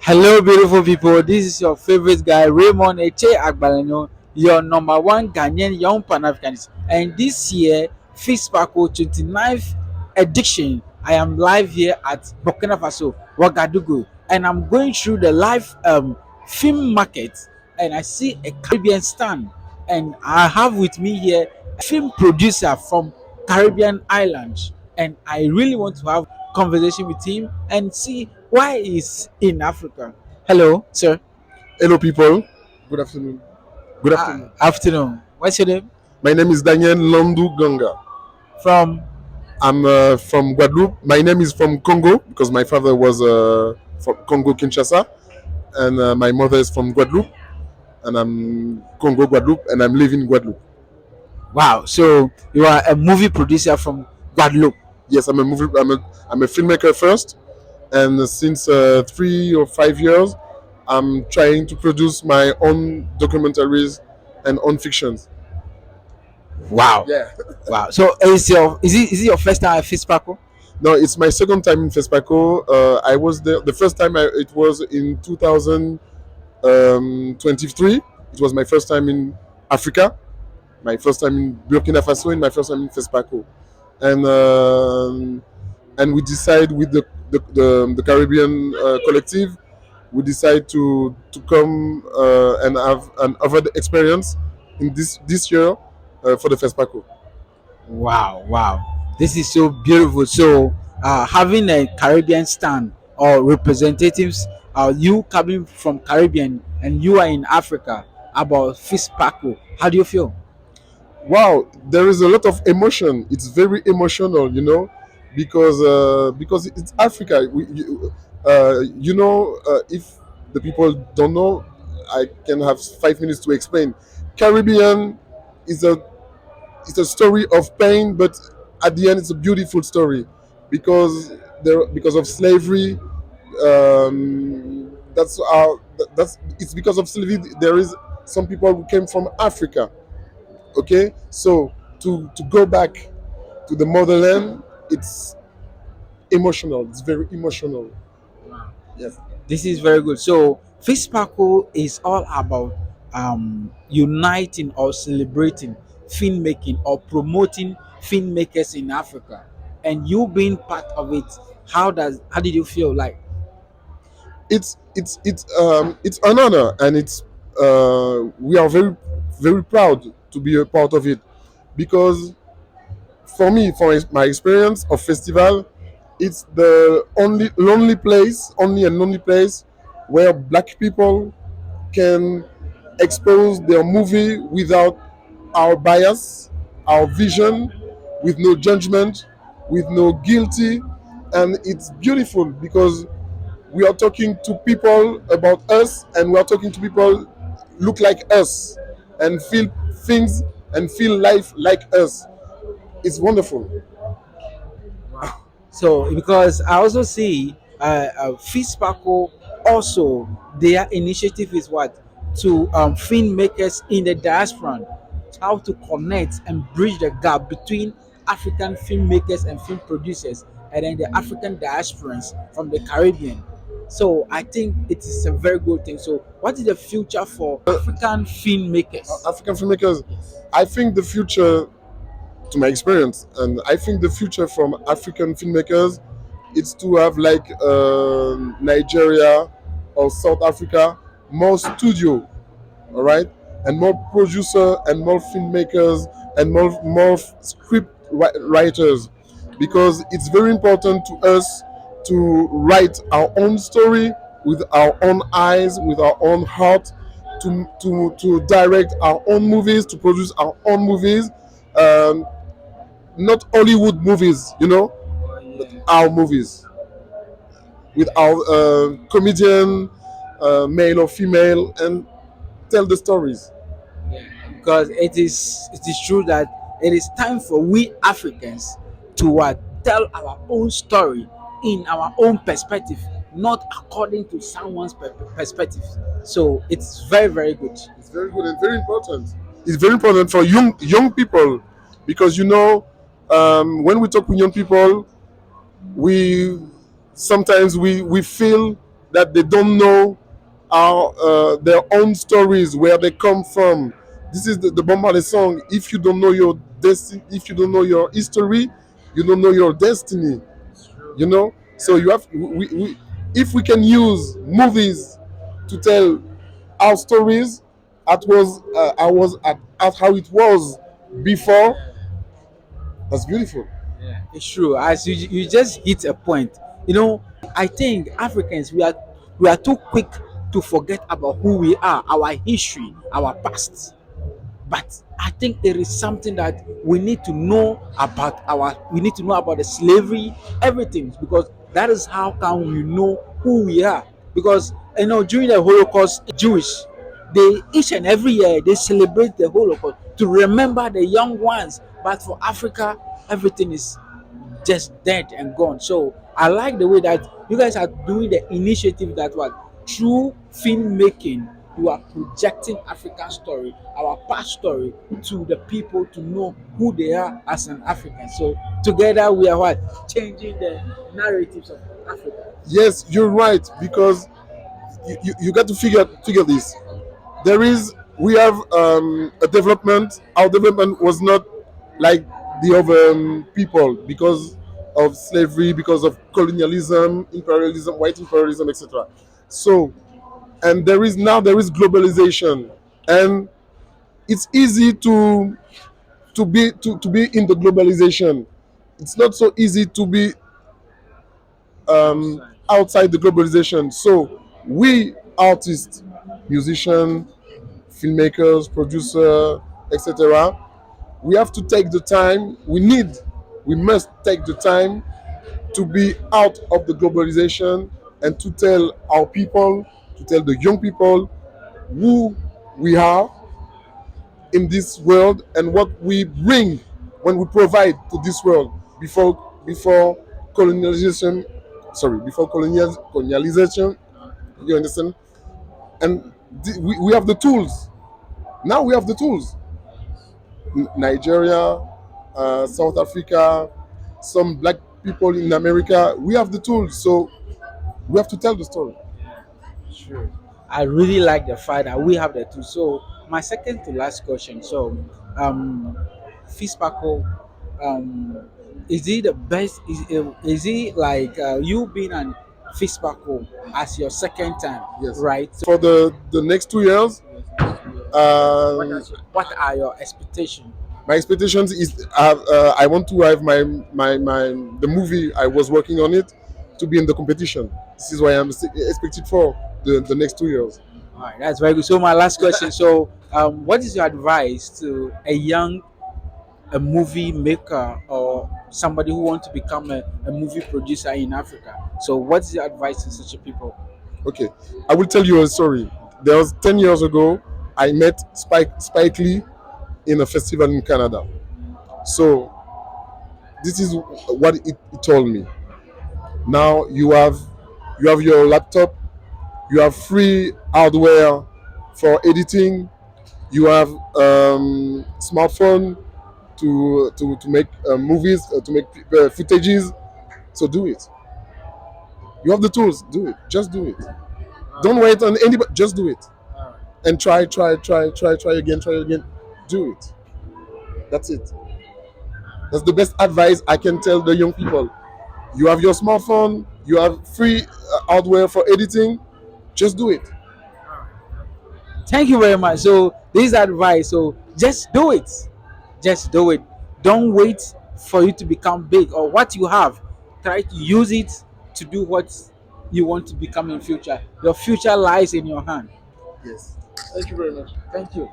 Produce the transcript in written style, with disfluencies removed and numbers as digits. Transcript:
Hello, beautiful people. This is your favorite guy, Raymond Eche Agbalano, your number one Ghanaian young Pan Africanist. And this year, Fespaco 29th edition, I am live here at Burkina Faso, Ouagadougou, and I'm going through the live film market, and I see a Caribbean stand, and I have with me here a film producer from Caribbean islands, and I really want to have conversation with him and see why he's in Africa. Hello, sir. Hello, people. Good afternoon. Good afternoon. Afternoon. What's your name? My name is Daniel Landu Ganga. From. I'm from Guadeloupe. My name is from Congo because my father was from Congo Kinshasa, and my mother is from Guadeloupe, and I'm Congo Guadeloupe, and I'm living in Guadeloupe. Wow. So you are a movie producer from Guadeloupe. Yes, I'm a filmmaker first, and since 3 or 5 years, I'm trying to produce my own documentaries and own fictions. Wow. Yeah. Wow. So is it your first time at Fispaco? No, it's my second time in Fespaco. I was there the first time. It was in 2023. It was my first time in Africa, my first time in Burkina Faso, and my first time in Fespaco. And we decide with the Caribbean collective, we decide to come and have an other experience in this year for the Fespaco. Wow. Wow. This is so beautiful. So having a Caribbean stand or representatives, you coming from Caribbean and you are in Africa about Fispaco. How do you feel? Wow, there is a lot of emotion. It's very emotional, because it's Africa. If the people don't know, I can have 5 minutes to explain. Caribbean is a story of pain, but at the end, it's a beautiful story because of slavery. That's it's because of slavery. There is some people who came from Africa. Okay, so to go back to the motherland, it's emotional. It's very emotional. Yes. This is very good. So Fespaco is all about uniting or celebrating filmmaking or promoting filmmakers in Africa. And you being part of it, how did you feel like? It's an honor, and it's we are very very proud to be a part of it, because for me, for my experience of festival, it's the only and lonely place where black people can expose their movie without our bias, our vision, with no judgment, with no guilty. And it's beautiful because we are talking to people about us, and we are talking to people look like us and feel things and feel life like us. It's wonderful. So because I also see Fispaco also their initiative is what to filmmakers in the diaspora, how to connect and bridge the gap between African filmmakers and film producers and then the African diasporans from the Caribbean. So I think it is a very good thing. So what is the future for African filmmakers? African filmmakers, I think the future, to my experience, and I think the future from African filmmakers, it's to have like Nigeria or South Africa more studio, all right, and more producer and more filmmakers and more script writers, because it's very important to us to write our own story with our own eyes, with our own heart, to direct our own movies, to produce our own movies, um, not Hollywood movies, but our movies with our comedian, male or female, and tell the stories. Because it is true that it is time for we Africans to tell our own story in our own perspective, not according to someone's perspective. So it's very very good. It's very good and very important. It's very important for young people, because when we talk with young people, we sometimes we feel that they don't know our their own stories, where they come from. This is the Bombale song. If you don't know your destiny, if you don't know your history, you don't know your destiny. You know. So you have if we can use movies to tell our stories, at how it was before. That's beautiful. Yeah, it's true. As you just hit a point. You know, I think Africans we are too quick to forget about who we are, our history, our past. But I think there is something that we need to know about we need to know about the slavery, everything, because that is how can we know who we are. Because during the Holocaust, Jewish, they each and every year they celebrate the Holocaust to remember the young ones. But for Africa, everything is just dead and gone. So I like the way that you guys are doing the initiative that was through filmmaking. You are projecting African story, our past story, to the people to know who they are as an African. So together we are what? Changing the narratives of Africa. Yes, you're right, because you got to figure this. There is We have a development. Our development was not like the other people, because of slavery, because of colonialism, imperialism, white imperialism, etc. So, and there is globalization, and it's easy to be in the globalization. It's not so easy to be outside the globalization. So we artists, musicians, filmmakers, producer, etc. We have to take the time. We must take the time to be out of the globalization, and to tell our people, to tell the young people who we are in this world, and what we bring when we provide to this world before colonization. Sorry, before colonialization. You understand? And we have the tools. Now we have the tools. Nigeria, South Africa, some black people in America. We have the tools, so we have to tell the story. Sure. I really like the fact that we have the two. So my second to last question. So Fispaco, um is it the best is it like you being an Fispaco as your second time, Yes. right? So For the next 2 years, um, what are your expectations? my expectations is I want to have the movie I was working on it to be in the competition. This is why I'm expected for the next 2 years. All right, that's very good. So my last question. So what is your advice to a movie maker or somebody who wants to become a movie producer in Africa? So what is your advice to such a people? Okay, I will tell you a story. There was 10 years ago, I met Spike Lee in a festival in Canada. So this is what it told me. Now you have your laptop, you have free hardware for editing, you have smartphone to make movies, to make footages. So do it. You have the tools. Do it. Just do it. Don't wait on anybody. Just do it. And try again, try again. Do it. That's it. That's the best advice I can tell the young people. You have your smartphone, you have free hardware for editing. Just do it. Thank you very much. So this is advice. So just do it. Just do it. Don't wait for you to become big or what you have. Try to use it to do what you want to become in future. Your future lies in your hand. Yes. Thank you very much. Thank you.